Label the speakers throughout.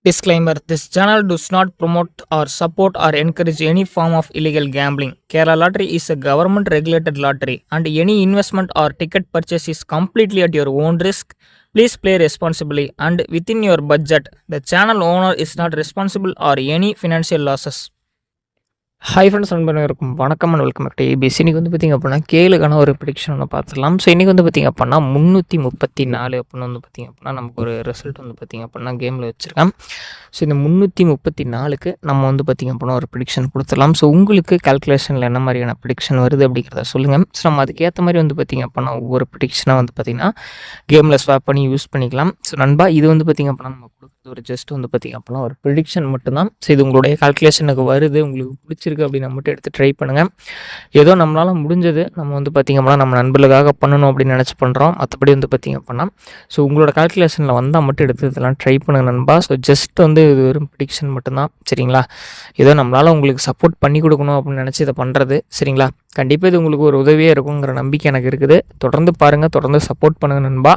Speaker 1: Disclaimer: This channel does not promote or support or encourage any form of illegal gambling. Kerala Lottery is a government regulated lottery and any investment or ticket purchase is completely at your own risk. Please play responsibly and within your budget. The channel owner is not responsible for any financial losses. Hi friends, நண்பர்களுக்கும் வணக்கம் and welcome back to ABC. இன்றைக்கி வந்து பார்த்திங்க அப்படின்னா கேளுக்கான ஒரு prediction ஒன்று பார்த்துக்கலாம். So இன்றைக்கி வந்து பார்த்திங்க அப்படின்னா 334 அப்படின்னு வந்து பார்த்திங்க அப்படின்னா நமக்கு ஒரு ரிசல்ட் வந்து பார்த்திங்க அப்படின்னா கேமில் வச்சுருக்கேன். ஸோ இந்த 334க்கு நம்ம வந்து பார்த்திங்க அப்படின்னா ஒரு ப்ரிடிக்ஷன் கொடுத்துடலாம். ஸோ உங்களுக்கு கால்குலேஷனில் என்ன மாதிரியான ப்ரிடிக்ஷன் வருது அப்படிங்கிறத சொல்லுங்கள். ஸோ நம்ம அதுக்கேற்ற மாதிரி வந்து பார்த்திங்க அப்படின்னா ஒவ்வொரு ப்ரிடிக்ஷனாக வந்து பார்த்திங்கன்னா கேமில் ஸ்வாப் பண்ணி யூஸ் பண்ணிக்கலாம். ஸோ நண்பா, இது வந்து பார்த்திங்க அப்படின்னா நம்ம ஒரு ஜஸ்ட் வந்து பார்த்திங்க அப்படின்னா ஒரு ப்ரிடிக்ஷன் மட்டும்தான். ஸோ இது உங்களுடைய கால்குலேஷனுக்கு வருது, உங்களுக்கு பிடிச்சிருக்கு அப்படின்னா மட்டும் எடுத்து ட்ரை பண்ணுங்கள். ஏதோ நம்மளால் முடிஞ்சது நம்ம வந்து பார்த்திங்க அப்படின்னா நம்ம நண்பர்களுக்காக பண்ணணும் அப்படின்னு நினச்சி பண்ணுறோம். மற்றபடி வந்து பார்த்திங்க அப்படின்னா ஸோ உங்களோட கால்குலேஷனில் வந்தால் மட்டும் எடுத்து இதெல்லாம் ட்ரை பண்ணுங்கள் நண்பா. ஸோ ஜஸ்ட் வந்து இது ஒரு ப்ரிடிக்ஷன் மட்டும்தான், சரிங்களா? ஏதோ நம்மளால் உங்களுக்கு சப்போர்ட் பண்ணி கொடுக்கணும் அப்படின்னு நினச்சி இதை பண்ணுறது, சரிங்களா? கண்டிப்பாக இது உங்களுக்கு ஒரு உதவியாக இருக்குங்கிற நம்பிக்கை எனக்கு இருக்குது. தொடர்ந்து பாருங்கள், தொடர்ந்து சப்போர்ட் பண்ணுங்கள் நண்பா.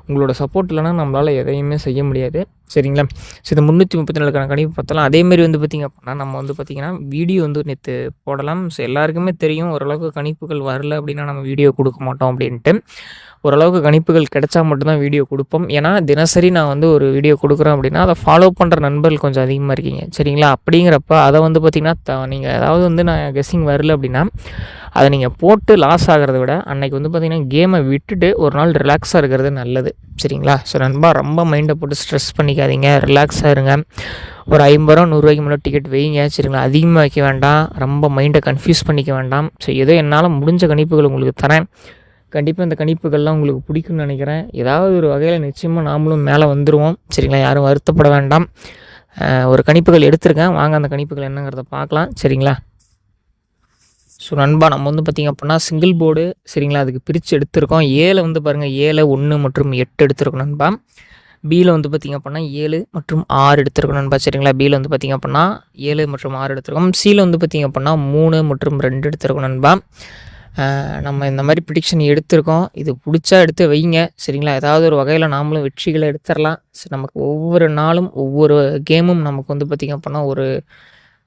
Speaker 1: உங்களோட சப்போர்ட் இல்லைனா நம்மளால் எதையுமே செய்ய முடியாது, சரிங்களா? ஸோ இந்த 334க்கான கணிப்பு பார்த்தலாம். அதேமாரி வந்து பார்த்திங்க அப்படின்னா நம்ம வந்து பார்த்திங்கன்னா வீடியோ வந்து நேற்று போடலாம். ஸோ எல்லாருக்குமே தெரியும், ஓரளவுக்கு கணிப்புகள் வரல அப்படின்னா நம்ம வீடியோ கொடுக்க மாட்டோம் அப்படின்ட்டு. ஓரளவுக்கு கணிப்புகள் கிடைச்சா மட்டும்தான் வீடியோ கொடுப்போம். ஏன்னா தினசரி நான் வந்து ஒரு வீடியோ கொடுக்குறேன் அப்படின்னா அதை ஃபாலோ பண்ணுற நண்பர்கள் கொஞ்சம் அதிகமாக இருக்கீங்க, சரிங்களா? அப்படிங்கிறப்ப அதை வந்து பார்த்திங்கன்னா நீங்கள் ஏதாவது வந்து நான் கெஸ்ஸிங் வரல அப்படின்னா அதை நீங்கள் போட்டு லாஸ் ஆகிறத விட அன்றைக்கி வந்து பார்த்திங்கன்னா கேமை விட்டுட்டு ஒரு நாள் ரிலாக்ஸாக இருக்கிறது நல்லது, சரிங்களா? ஸோ நண்பா, ரொம்ப மைண்டை போட்டு ஸ்ட்ரெஸ் பண்ணிக்காதீங்க, ரிலாக்ஸாக இருங்க. ஒரு 50 ரூபா 100 ரூபாய்க்கு மேலே டிக்கெட் வைங்க, சரிங்களா? அதிகமாக வைக்க வேண்டாம், ரொம்ப மைண்டை கன்ஃபியூஸ் பண்ணிக்க வேண்டாம். ஸோ ஏதோ என்னால் முடிஞ்ச கணிப்புகள் உங்களுக்கு தரேன். கண்டிப்பாக இந்த கணிப்புகள்லாம் உங்களுக்கு பிடிக்கும்னு நினைக்கிறேன். ஏதாவது ஒரு வகையில் நிச்சயமாக நாமளும் மேலே வந்துடுவோம், சரிங்களா? யாரும் வருத்தப்பட வேண்டாம். ஒரு கணிப்புகள் எடுத்திருக்கேன், வாங்க அந்த கணிப்புகள் என்னங்கிறத பார்க்கலாம், சரிங்களா? ஸோ நண்பா, நம்ம வந்து பார்த்திங்க அப்படின்னா சிங்கிள் போர்டு, சரிங்களா, அதுக்கு பிரித்து எடுத்திருக்கோம். 7 வந்து பாருங்கள், 7, 1 மற்றும் 8 எடுத்திருக்கோம் நண்பா. பியில் வந்து பார்த்திங்க அப்படின்னா 7 மற்றும் 6 எடுத்திருக்கோம் நண்பா, சரிங்களா? பியில் வந்து பார்த்திங்க அப்படின்னா 7 மற்றும் 6 எடுத்திருக்கோம். சியில் வந்து பார்த்திங்க அப்படின்னா 3 மற்றும் 2 எடுத்திருக்கோம் நண்பா. நம்ம இந்த மாதிரி ப்ரிடிக்ஷன் எடுத்திருக்கோம். இது பிடிச்சா எடுத்து வைங்க, சரிங்களா? ஏதாவது ஒரு வகையில் நாமளும் வெற்றிகளை எடுத்துடலாம். ஸோ நமக்கு ஒவ்வொரு நாளும் ஒவ்வொரு கேமும் நமக்கு வந்து பார்த்திங்க அப்படின்னா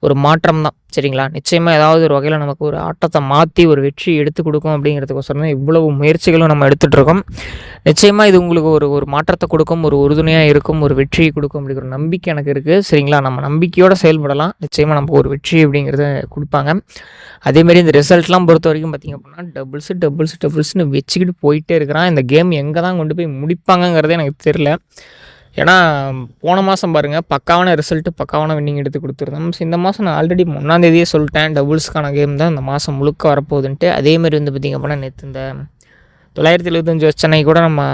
Speaker 1: ஒரு மாற்றம் தான், சரிங்களா? நிச்சயமாக ஏதாவது ஒரு வகையில் நமக்கு ஒரு ஆட்டத்தை மாற்றி ஒரு வெற்றி எடுத்து கொடுக்கும் அப்படிங்கிறதுக்கோசரம் தான் இவ்வளவு முயற்சிகளும் நம்ம எடுத்துகிட்ருக்கோம். நிச்சயமாக இது உங்களுக்கு ஒரு மாற்றத்தை கொடுக்கும், ஒரு உறுதுணையாக இருக்கும், ஒரு வெற்றியை கொடுக்கும் அப்படிங்கிற ஒரு நம்பிக்கை எனக்கு இருக்குது, சரிங்களா? நம்ம நம்பிக்கையோடு செயல்படலாம். நிச்சயமாக நமக்கு ஒரு வெற்றி அப்படிங்கிறத கொடுப்பாங்க. அதேமாரி இந்த ரிசல்ட்லாம் பொறுத்த வரைக்கும் பார்த்திங்க அப்படின்னா டபுள்ஸ்னு வச்சுக்கிட்டு போயிட்டே இருக்கிறான். இந்த கேம் எங்கே தான் கொண்டு போய் முடிப்பாங்கங்கிறதே எனக்கு தெரியல. ஏன்னா போன மாதம் பாருங்கள், பக்காவான ரிசல்ட்டு, பக்காவான வின்னிங் எடுத்து கொடுத்துருந்தோம். ஸோ இந்த மாதம் நான் ஆல்ரெடி 1ஆம் தேதியே சொல்லிட்டேன், டபுள்ஸ்க்கான கேம் தான் இந்த மாதம் முழுக்க வரப்போகுதுன்ட்டு. அதேமாரி வந்து பார்த்திங்க அப்படின்னா நேற்று இந்த 975 வச்சனை கூட நம்ம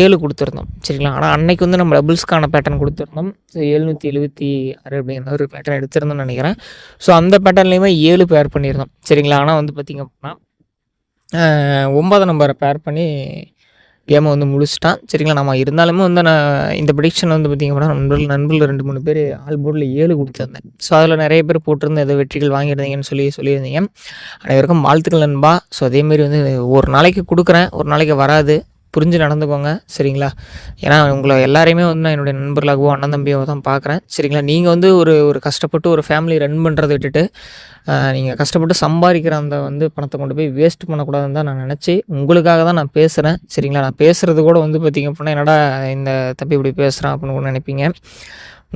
Speaker 1: 7 கொடுத்துருந்தோம், சரிங்களா? ஆனால் அன்னைக்கு வந்து நம்ம டபுள்ஸ்க்கான பேட்டர்ன் கொடுத்துருந்தோம். ஸோ 776 அப்படிங்கிற ஒரு பேட்டர்ன் எடுத்திருந்தோம்னு நினைக்கிறேன். ஸோ அந்த பேட்டர்ன்லேயுமே 7 பேர் பண்ணியிருந்தோம், சரிங்களா? ஆனால் வந்து பார்த்திங்க அப்படின்னா 9 நம்பரை பேர் பண்ணி கேமை வந்து முடிச்சிட்டான், சரிங்களா? நம்ம இருந்தாலுமே வந்து நான் இந்த ப்ரிடிக்ஷன் வந்து பார்த்திங்க அப்படின்னா நண்பர்கள் 2-3 பேர் ஆல் போர்டில் 7 கொடுத்துருந்தேன். ஸோ அதில் நிறைய பேர் போட்டிருந்த ஏதோ வெற்றிகள் வாங்கியிருந்தீங்கன்னு சொல்லியிருந்தீங்க. அனைவருக்கும் வாழ்த்துக்கள் நண்பா. ஸோ அதேமாரி வந்து ஒரு நாளைக்கு கொடுக்குறேன், ஒரு நாளைக்கு வராது, புரிஞ்சு நடந்துக்கோங்க, சரிங்களா? ஏன்னா உங்களை எல்லாரையுமே வந்து நான் என்னுடைய நண்பர்களாகவோ அண்ணன் தம்பியாவோ தான் பார்க்குறேன், சரிங்களா? நீங்கள் வந்து ஒரு கஷ்டப்பட்டு ஒரு ஃபேமிலி ரன் பண்ணுறதை விட்டுட்டு நீங்கள் கஷ்டப்பட்டு சம்பாதிக்கிற அந்த வந்து பணத்தை கொண்டு போய் வேஸ்ட் பண்ணக்கூடாதுன்னு தான் நான் நினச்சி உங்களுக்காக தான் நான் பேசுகிறேன், சரிங்களா? நான் பேசுகிறது கூட வந்து பார்த்திங்க அப்படின்னா என்னடா இந்த தப்பி இப்படி பேசுகிறேன் அப்படின்னு கூட நினைப்பீங்க.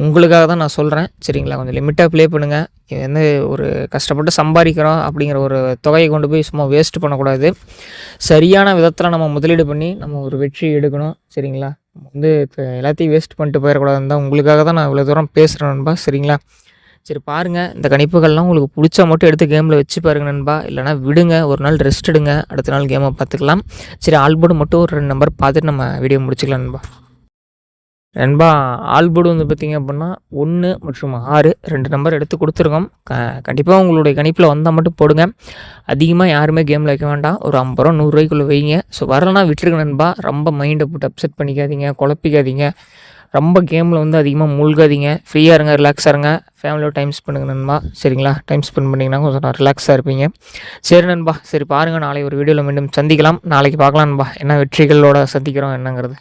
Speaker 1: உங்களுக்காக தான் நான் சொல்கிறேன், சரிங்களா? கொஞ்சம் லிமிட்டாக ப்ளே பண்ணுங்கள். இது வந்து ஒரு கஷ்டப்பட்டு சம்பாதிக்கிறோம் அப்படிங்கிற ஒரு தொகையை கொண்டு போய் சும்மா வேஸ்ட் பண்ணக்கூடாது. சரியான விதத்தில் நம்ம முதலீடு பண்ணி நம்ம ஒரு வெற்றி எடுக்கணும், சரிங்களா? நம்ம வந்து இப்போ எல்லாத்தையும் வேஸ்ட் பண்ணிட்டு போயிடக்கூடாதுன்னு தான் உங்களுக்காக தான் நான் இவ்வளோ தூரம் பேசுகிறேன் நண்பா, சரிங்களா? சரி பாருங்கள், இந்த கணிப்புகள்லாம் உங்களுக்கு பிடிச்சா மட்டும் எடுத்து கேமில் வச்சு பாருங்கள் நண்பா. இல்லைனா விடுங்க, ஒரு நாள் ரெஸ்ட் எடுங்க, அடுத்த நாள் கேமை பார்த்துக்கலாம். சரி, ஆல்போர்டு மட்டும் ஒரு 2 நம்பர் பார்த்துட்டு நம்ம வீடியோ முடிச்சுக்கலாம் நண்பா. ஆல்போர்டு வந்து பார்த்திங்க அப்படின்னா 1 மற்றும் 6 2 நம்பர் எடுத்து கொடுத்துருக்கோம். கண்டிப்பாக உங்களுடைய கணிப்பில் வந்தால் மட்டும் போடுங்க. அதிகமாக யாருமே கேமில் வைக்க வேண்டாம். ஒரு 50 ரூபா 100 ரூபாய்க்குள்ளே வைங்க. ஸோ வரலன்னா விட்டுருங்க நண்பா. ரொம்ப மைண்டை போட்டு அப்செட் பண்ணிக்காதீங்க, குழப்பிக்காதீங்க. ரொம்ப கேமில் வந்து அதிகமாக மூழ்காதீங்க. ஃப்ரீயாக இருங்க, ரிலாக்ஸாக இருங்க. ஃபேமிலியோட டைம் ஸ்பெண்ட் பண்ணுங்க நண்பா, சரிங்களா? டைம் ஸ்பெண்ட் பண்ணிங்கன்னா கொஞ்சம் ரிலாக்ஸாக இருப்பீங்க. சரி நண்பா, சரி பாருங்கள், நாளைக்கு ஒரு வீடியோவில் மீண்டும் சந்திக்கலாம். நாளைக்கு பார்க்கலாம் நண்பா, என்ன வெற்றிகளோட சந்திக்கிறோம் என்னங்கிறது.